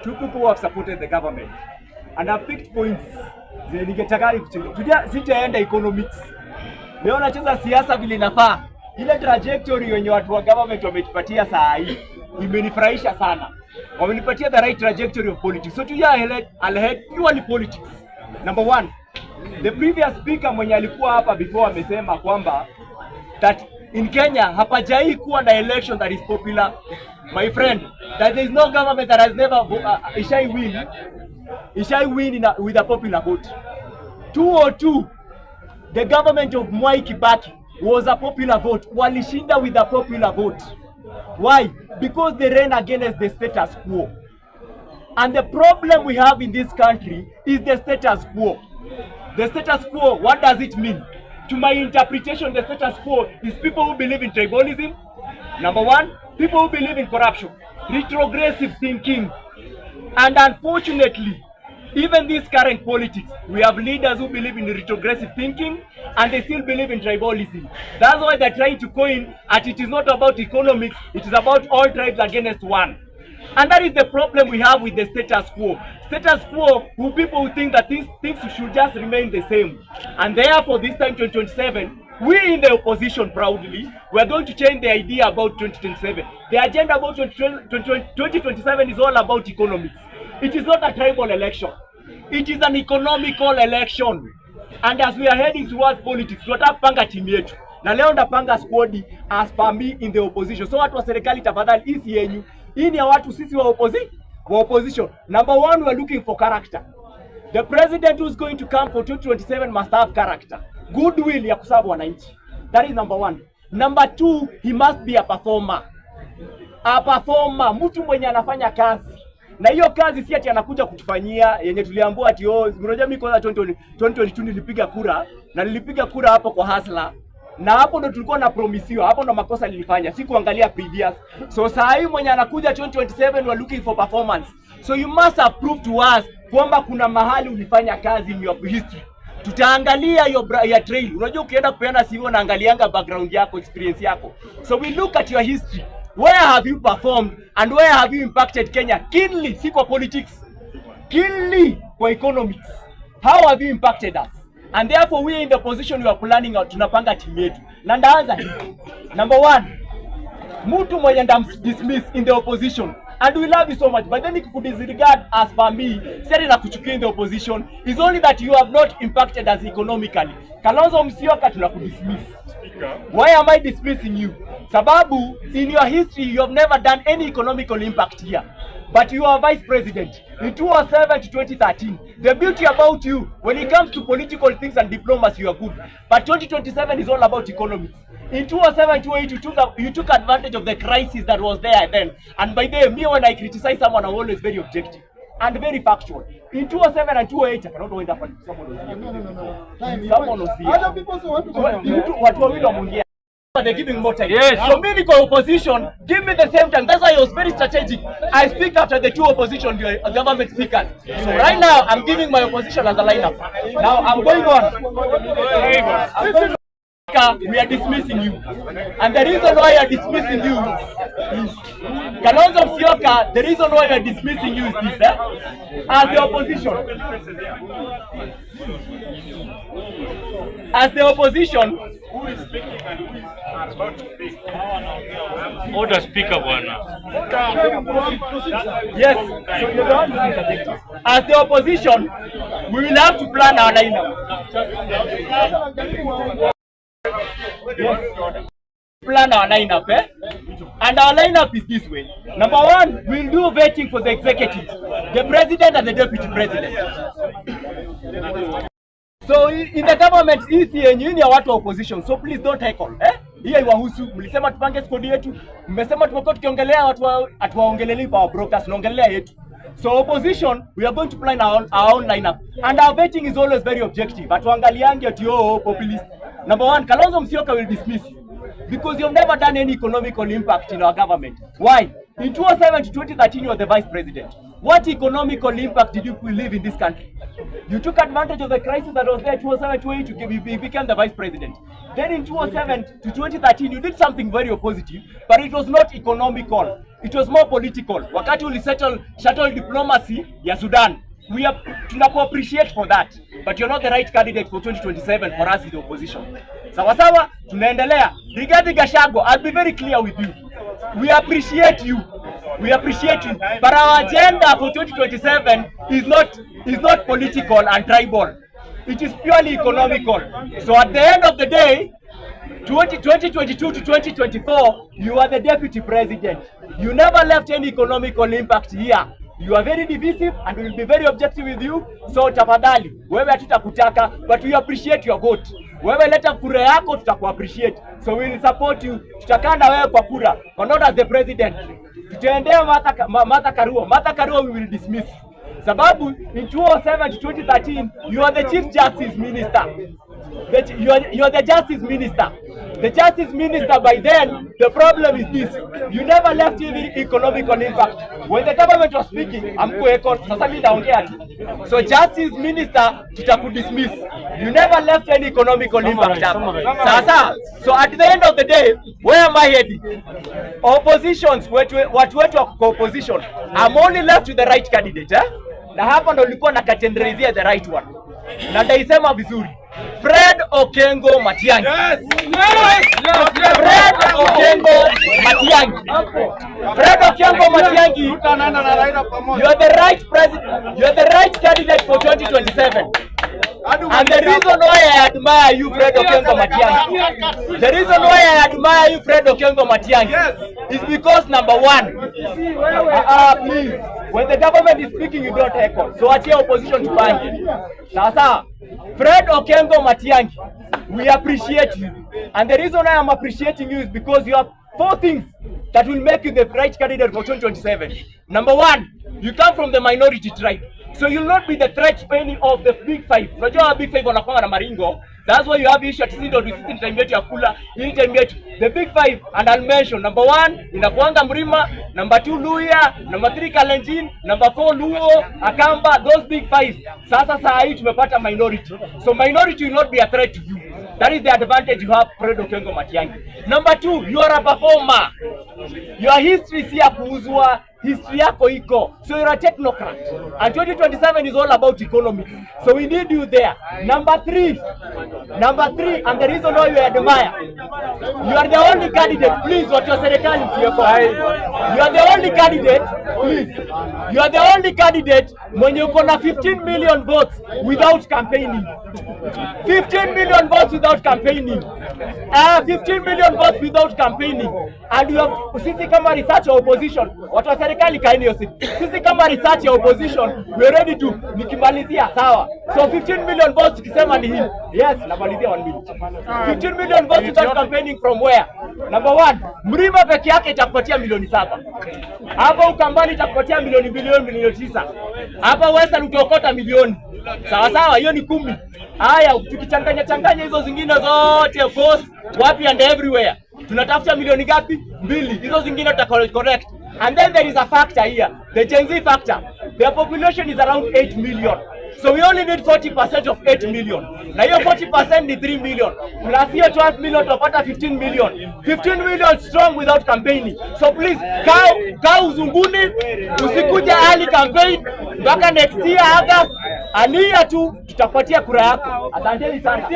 two people who have supported the government and have picked points zenye ningetaka kucheza. Sitaenda economics. Leo nacheza siasa vile inafaa. Ile trajectory yenye watu wa government wametupatia saa hii imenifurahisha sana. Wamenipatia the right trajectory of politics. So today I'll head purely politics. Number one, the previous speaker mwenye alikuwa hapa before amesema kwamba that in Kenya hapajai kuwa na election that is popular. My friend, that there is no government that has never win with a popular vote. 202, the government of Mwai Kibaki was a popular vote. Walishinda with a popular vote. Why? Because they ran against the status quo. And the problem we have in this country is the status quo. The status quo, what does it mean? To my interpretation, the status quo is people who believe in tribalism. Number one, people who believe in corruption, retrogressive thinking. And unfortunately, even this current politics, we have leaders who believe in retrogressive thinking and they still believe in tribalism. That's why they're trying to coin that it is not about economics, it is about all tribes against one. And that is the problem we have with the status quo. Status quo, who people who think that things should just remain the same. And therefore, this time 2027, we in the opposition proudly, we are going to change the idea about 2027. The agenda about 2027 is all about economics. It is not a tribal election. It is an economical election. And as we are heading towards politics, tunataka timu yetu. Na leo ndapanga squad as per me in the opposition. So watu wa serikali tafadhali hii si yenu. Hii ni ya watu sisi wa opposition. Number one, we are looking for character. The president who is going to come for 2027 must have character. Goodwill ya kusabu wananchi. That is number one. Number two, he must be a performer. A performer, mtu mwenye anafanya kazi. Na hiyo kazi si ati anakuja kutufanyia yenye tuliambiwa ati unajua mimi kwanza 2022 nilipiga kura na nilipiga kura hapo kwa hasla. Na hapo ndo tulikuwa na promisiwa, hapo ndo makosa nilifanya, si kuangalia previous. So saa hii mwenye anakuja 2027 we are looking for performance. So you must have proved to us kwamba kuna mahali ulifanya kazi in your history. Tutaangalia your trail. Unajua ukienda kupeana CV unaangalianga background yako, experience yako. So we look at your history. Where have you performed and where have you impacted Kenya? Keenly, si kwa politics. Keenly kwa economics. How have you impacted us? And therefore we in the position we are planning out, tunapanga timu yetu. Na ndaanza hivi. Number one, mtu mwenye dismiss in the opposition. And we love you so much, but then you could disregard as per me, saying na kuchukia in the opposition is only that you have not impacted us economically. Kalonzo Musyoka tunakudismiss. Why am I dismissing you? Sababu, in your history, you have never done any economical impact here. But you are vice president in 2007 to 2013. The beauty about you, when it comes to political things and diplomacy, you are good. But 2027 is all about economics. In 2007-2008, you took advantage of the crisis that was there then. And by the way, me when I criticize someone, I'm always very objective and very factual. In 2007 and 2008, I cannot know when that someone was here. No. Someone was here. Other people want to they're giving more time. Yes. So me niko opposition, give me the same time. That's why I was very strategic. I speak after the two opposition government speakers. So right now, I'm giving my opposition as a lineup. Now I'm going on. We are dismissing you. And the reason why I are dismissing you is Kalonzo Musyoka, the reason why I are dismissing you is this, as the opposition. As the opposition, who is speaking and who is about to speak? Order speaker bwana. Yes, so you don't interject. As the opposition, we will have to plan our lineup. Yes. Plan our lineup, and our lineup is this way. Number one, we'll do vetting for the executive, the president and the deputy president. So in the government, nyinyi ya watu wa opposition, so please don't heckle. Hii haiwahusu. Mlisema tupange squad yetu, mmesema tumekuwa tukiongelea watu atuwaongelelei power brokers, naongelea yetu. So opposition, we are going to plan our own lineup. And our vetting is always very objective. Atuangaliangi ati populist. Number one, Kalonzo Musyoka will dismiss you because you've never done any economical impact in our government. Why? In 2007 to 2013, you were the vice president. What economical impact did you leave in this country? You took advantage of the crisis that was there 2007 to 2008 to become the vice president. Then in 2007 to 2013, you did something very positive, but it was not economical. It was more political. Wakati shuttle diplomacy ya Sudan. We are appreciate for that, but you're not the right candidate for 2027 for us in the opposition. Sawa, tunaendelea. Regarding Gachagua, I'll be very clear with you. We appreciate you. But our agenda for 2027 is not political and tribal. It is purely economical. So at the end of the day, 2022 to 2024, you are the deputy president. You never left any economical impact here. You are very divisive and we will be very objective with you. So tafadhali, wewe hatutakutaka, but we appreciate your vote. Wewe leta kura yako, tutakuappreciate. So we will support you. Tutakaa na wewe kwa kura, but not as the president. Tutaendea Martha Karua. Martha Karua we will dismiss. Sababu in 2007 to 2013, you are the chief justice minister. You are the justice minister. The justice minister by then, the problem is this. You never left any economical impact. When the government was speaking, so justice minister, dismiss. You never left any economical impact. So at the end of the day, where am I heading? Oppositions, what opposition? I'm only left with the right candidate. Na hapa ndo nilikuwa nakatenderezea the right one. Na ndaisema vizuri. Fred Okengo Matiangi. Fred Okengo Matiangi. Fred Okengo Matiangi. You are the right president. You are the right candidate for 2027. And the reason why I admire you, Fred Okengo Matiangi, the reason why I admire you, Fred Okengo Matiangi, is because number one, please, when the government is speaking, you don't echo. So at your opposition to bangi. Sasa, Fred Okengo Matiangi, we appreciate you. And the reason I am appreciating you is because you have 4 things that will make you the right candidate for 2027. Number one, you come from the minority tribe. So you'll not be the threat penny of the big five. Unajua big five wanakuwa na maringo. That's why you have issue at Sindo with time yetu ya kula. Ili time yetu. The big five, and I'll mention number 1 inakuanga Mrima, number 2 Luya, number 3 Kalenjin, number 4 Luo, Akamba, those big five. Sasa saa hii tumepata minority. So minority will not be a threat to you. That is the advantage you have, Fred Okengo Matiangi. Number 2, you are a performer. Your history si ya kuuzwa. History yako iko. So you're a technocrat. And 2027 is all about economics. So we need you there. Number 3, and the reason why we admire, you are the only candidate, please, what your serikali msiyoko. You are the only candidate, please. You are the only candidate mwenye uko na 15 million votes without campaigning. 15 million votes without campaigning. 15 million votes without campaigning. And you have, sisi kama research or opposition, what was serikali kaini yosi. Sisi kama research or opposition, we are ready to nikimalizia sawa. So 15 million votes kisema ni hii. Yes, namalizia 1 minute. 15 million votes without campaigning from where? Number 1, Mrima peke yake itakupatia milioni 7. Hapa Ukambani itakupatia milioni 9. Hapa Western utaokota milioni. Sawa, hiyo ni 10. Haya, tukichanganya hizo zingine zote, of course, wapi and everywhere. Tunatafuta milioni gapi? 2. Hizo zingine tutacorrect. And then there is a factor here, the Gen Z factor. Their population is around 8 million. So we only need 40% of 8 million. Na hiyo 40% ni 3 million. Plus hiyo 12 million tupata 15 million. 15 million strong without campaigning. So please, kaa uzunguni, usikuje early campaign, mpaka next year August, ania tu tutapatia kura yako. Asanteni sana.